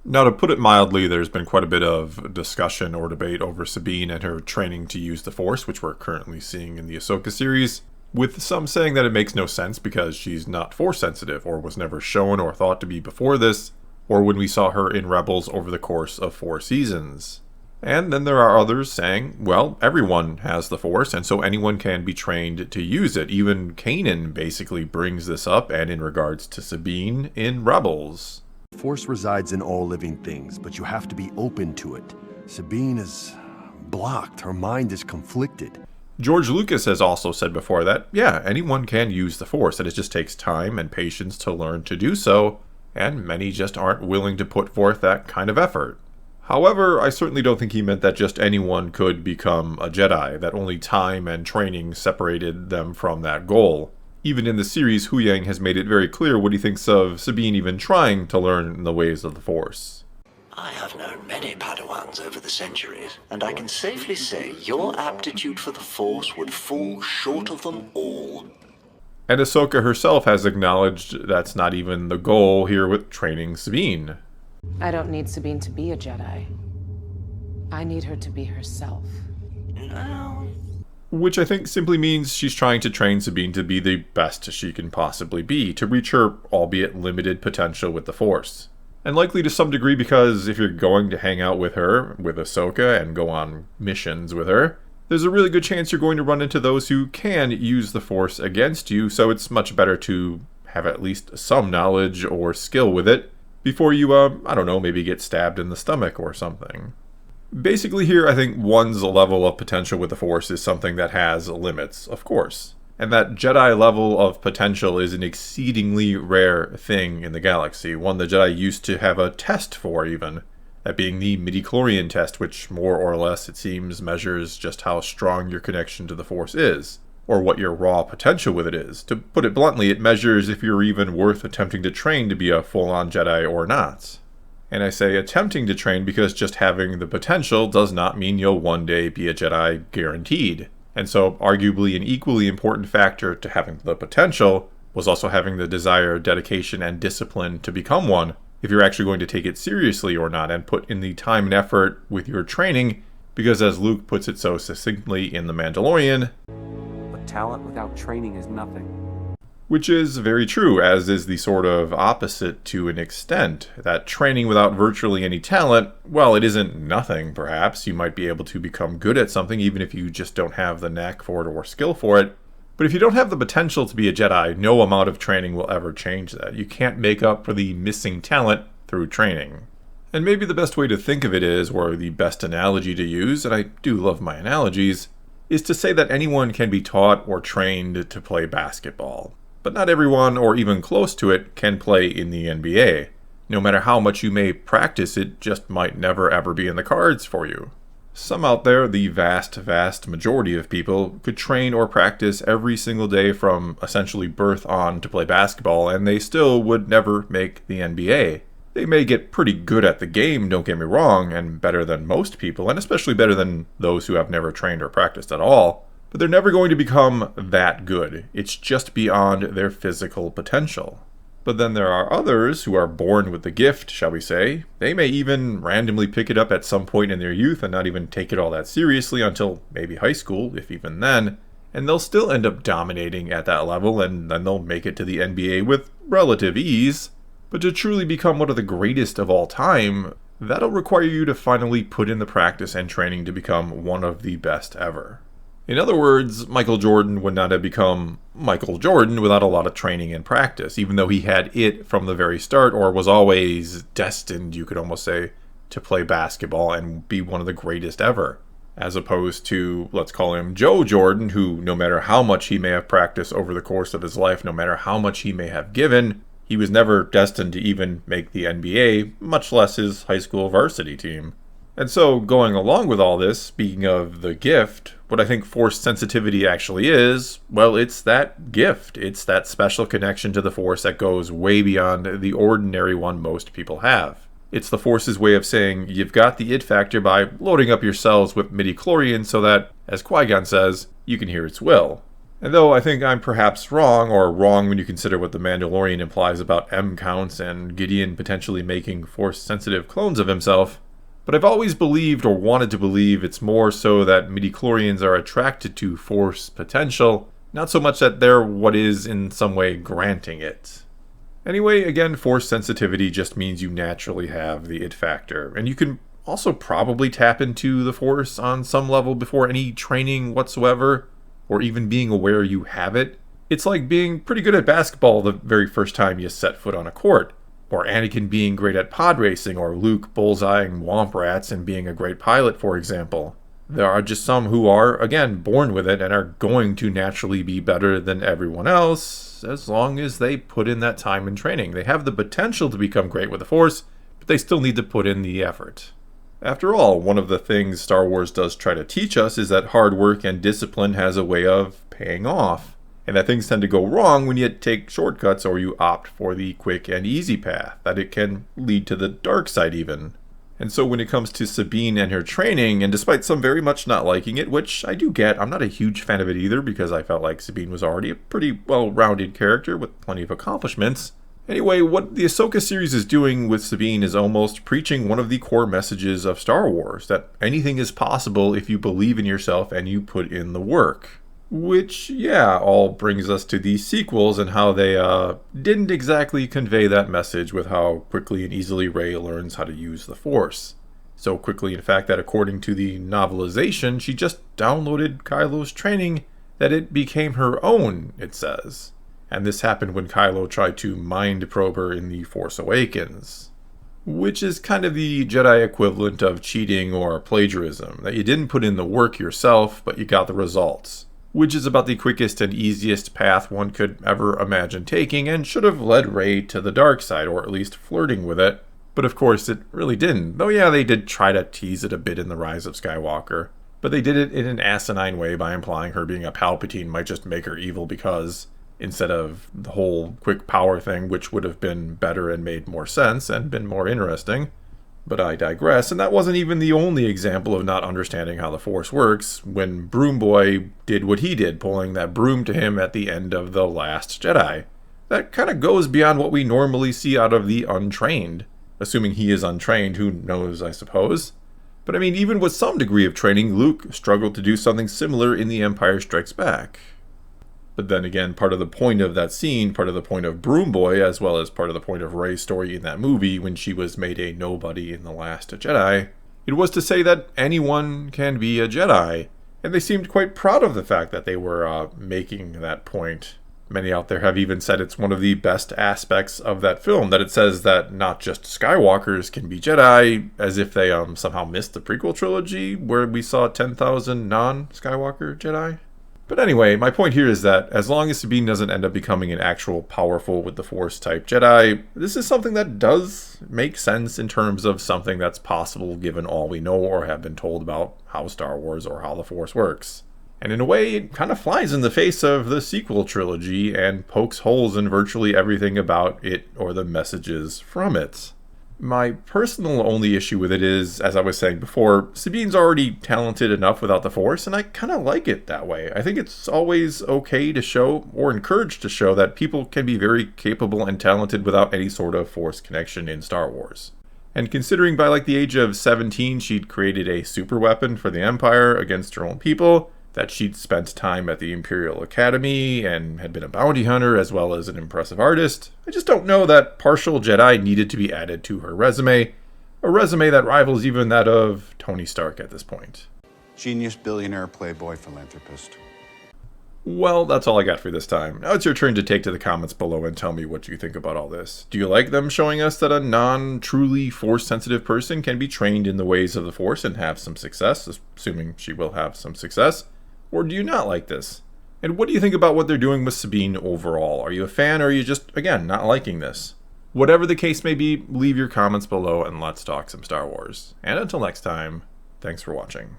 Now, to put it mildly, there's been quite a bit of discussion or debate over Sabine and her training to use the Force, which we're currently seeing in the Ahsoka series, with some saying that it makes no sense because she's not Force sensitive, or was never shown or thought to be before this, or when we saw her in Rebels over the course of 4 seasons. And then there are others saying, well, everyone has the Force, and so anyone can be trained to use it. Even Kanan basically brings this up, and in regards to Sabine in Rebels. Force resides in all living things, but you have to be open to it. Sabine is blocked. Her mind is conflicted. George Lucas has also said before that, yeah, anyone can use the Force, and it just takes time and patience to learn to do so, and many just aren't willing to put forth that kind of effort. However, I certainly don't think he meant that just anyone could become a Jedi, that only time and training separated them from that goal. Even in the series, Huyang has made it very clear what he thinks of Sabine even trying to learn the ways of the Force. I have known many Padawans over the centuries, and I can safely say your aptitude for the Force would fall short of them all. And Ahsoka herself has acknowledged that's not even the goal here with training Sabine. I don't need Sabine to be a Jedi. I need her to be herself. No. Which I think simply means she's trying to train Sabine to be the best she can possibly be, to reach her albeit limited potential with the Force. And likely to some degree because if you're going to hang out with her, with Ahsoka, and go on missions with her, there's a really good chance you're going to run into those who can use the Force against you, so it's much better to have at least some knowledge or skill with it before you, maybe get stabbed in the stomach or something. Basically here, I think one's level of potential with the Force is something that has limits, of course. And that Jedi level of potential is an exceedingly rare thing in the galaxy, one the Jedi used to have a test for even. That being the midichlorian test, which more or less, it seems, measures just how strong your connection to the Force is, or what your raw potential with it is. To put it bluntly, it measures if you're even worth attempting to train to be a full-on Jedi or not. And I say attempting to train because just having the potential does not mean you'll one day be a Jedi guaranteed. And so arguably an equally important factor to having the potential was also having the desire, dedication, and discipline to become one, if you're actually going to take it seriously or not, and put in the time and effort with your training, because as Luke puts it so succinctly in The Mandalorian, "But talent without training is nothing." Which is very true, as is the sort of opposite to an extent. That training without virtually any talent, well, it isn't nothing, perhaps. You might be able to become good at something even if you just don't have the knack for it or skill for it. But if you don't have the potential to be a Jedi, no amount of training will ever change that. You can't make up for the missing talent through training. And maybe the best way to think of it is, or the best analogy to use, and I do love my analogies, is to say that anyone can be taught or trained to play basketball. But not everyone, or even close to it, can play in the NBA. No matter how much you may practice, it just might never ever be in the cards for you. Some out there, the vast majority of people, could train or practice every single day from essentially birth on to play basketball, and they still would never make the NBA. They may get pretty good at the game, don't get me wrong, and better than most people, and especially better than those who have never trained or practiced at all. But they're never going to become that good. It's just beyond their physical potential. But then there are others who are born with the gift, shall we say. They may even randomly pick it up at some point in their youth and not even take it all that seriously until maybe high school, if even then. And they'll still end up dominating at that level, and then they'll make it to the NBA with relative ease. But to truly become one of the greatest of all time, that'll require you to finally put in the practice and training to become one of the best ever. In other words, Michael Jordan would not have become Michael Jordan without a lot of training and practice, even though he had it from the very start, or was always destined, you could almost say, to play basketball and be one of the greatest ever. As opposed to, let's call him Joe Jordan, who no matter how much he may have practiced over the course of his life, no matter how much he may have given, he was never destined to even make the NBA, much less his high school varsity team. And so, going along with all this, speaking of the gift, what I think Force sensitivity actually is, well, it's that gift. It's that special connection to the Force that goes way beyond the ordinary one most people have. It's the Force's way of saying you've got the it factor by loading up your cells with midichlorians so that, as Qui-Gon says, you can hear its will. And though I think I'm perhaps wrong, or wrong when you consider what the Mandalorian implies about M counts and Gideon potentially making Force-sensitive clones of himself, but I've always believed or wanted to believe it's more so that midichlorians are attracted to Force potential, not so much that they're what is in some way granting it. Anyway, again, Force sensitivity just means you naturally have the it factor, and you can also probably tap into the Force on some level before any training whatsoever, or even being aware you have it. It's like being pretty good at basketball the very first time you set foot on a court, or Anakin being great at pod racing, or Luke bullseyeing womp rats and being a great pilot, for example. There are just some who are, again, born with it and are going to naturally be better than everyone else, as long as they put in that time and training. They have the potential to become great with the Force, but they still need to put in the effort. After all, one of the things Star Wars does try to teach us is that hard work and discipline has a way of paying off, and that things tend to go wrong when you take shortcuts or you opt for the quick and easy path, that it can lead to the dark side even. And so when it comes to Sabine and her training, and despite some very much not liking it, which I do get, I'm not a huge fan of it either because I felt like Sabine was already a pretty well-rounded character with plenty of accomplishments. Anyway, what the Ahsoka series is doing with Sabine is almost preaching one of the core messages of Star Wars, that anything is possible if you believe in yourself and you put in the work. Which, yeah, all brings us to these sequels and how they didn't exactly convey that message with how quickly and easily Rey learns how to use the Force. So quickly, in fact, that according to the novelization, she just downloaded Kylo's training that it became her own, it says. And this happened when Kylo tried to mind probe her in The Force Awakens. Which is kind of the Jedi equivalent of cheating or plagiarism, that you didn't put in the work yourself, but you got the results. Which is about the quickest and easiest path one could ever imagine taking, and should have led Rey to the dark side, or at least flirting with it. But of course it really didn't, though yeah, they did try to tease it a bit in The Rise of Skywalker. But they did it in an asinine way by implying her being a Palpatine might just make her evil because, instead of the whole quick power thing, which would have been better and made more sense and been more interesting. But I digress, and that wasn't even the only example of not understanding how the Force works when Broom Boy did what he did, pulling that broom to him at the end of The Last Jedi. That kind of goes beyond what we normally see out of the untrained. Assuming he is untrained, who knows, I suppose. But I mean, even with some degree of training, Luke struggled to do something similar in The Empire Strikes Back. But then again, part of the point of that scene, part of the point of Broom Boy, as well as part of the point of Rey's story in that movie when she was made a nobody in The Last Jedi, it was to say that anyone can be a Jedi. And they seemed quite proud of the fact that they were making that point. Many out there have even said it's one of the best aspects of that film, that it says that not just Skywalkers can be Jedi, as if they somehow missed the prequel trilogy, where we saw 10,000 non-Skywalker Jedi. But anyway, my point here is that as long as Sabine doesn't end up becoming an actual powerful with the Force type Jedi, this is something that does make sense in terms of something that's possible given all we know or have been told about how Star Wars or how the Force works. And in a way, it kind of flies in the face of the sequel trilogy and pokes holes in virtually everything about it or the messages from it. My personal only issue with it is, as I was saying before, Sabine's already talented enough without the Force, and I kind of like it that way. I think it's always okay to show, or encouraged to show, that people can be very capable and talented without any sort of Force connection in Star Wars. And considering by like the age of 17 she'd created a super weapon for the Empire against her own people, that she'd spent time at the Imperial Academy and had been a bounty hunter as well as an impressive artist, I just don't know that partial Jedi needed to be added to her resume, a resume that rivals even that of Tony Stark at this point. Genius, billionaire, playboy, philanthropist. Well, that's all I got for this time. Now it's your turn to take to the comments below and tell me what you think about all this. Do you like them showing us that a non-truly Force-sensitive person can be trained in the ways of the Force and have some success, assuming she will have some success? Or do you not like this? And what do you think about what they're doing with Sabine overall? Are you a fan, or are you just, again, not liking this? Whatever the case may be, leave your comments below and let's talk some Star Wars. And until next time, thanks for watching.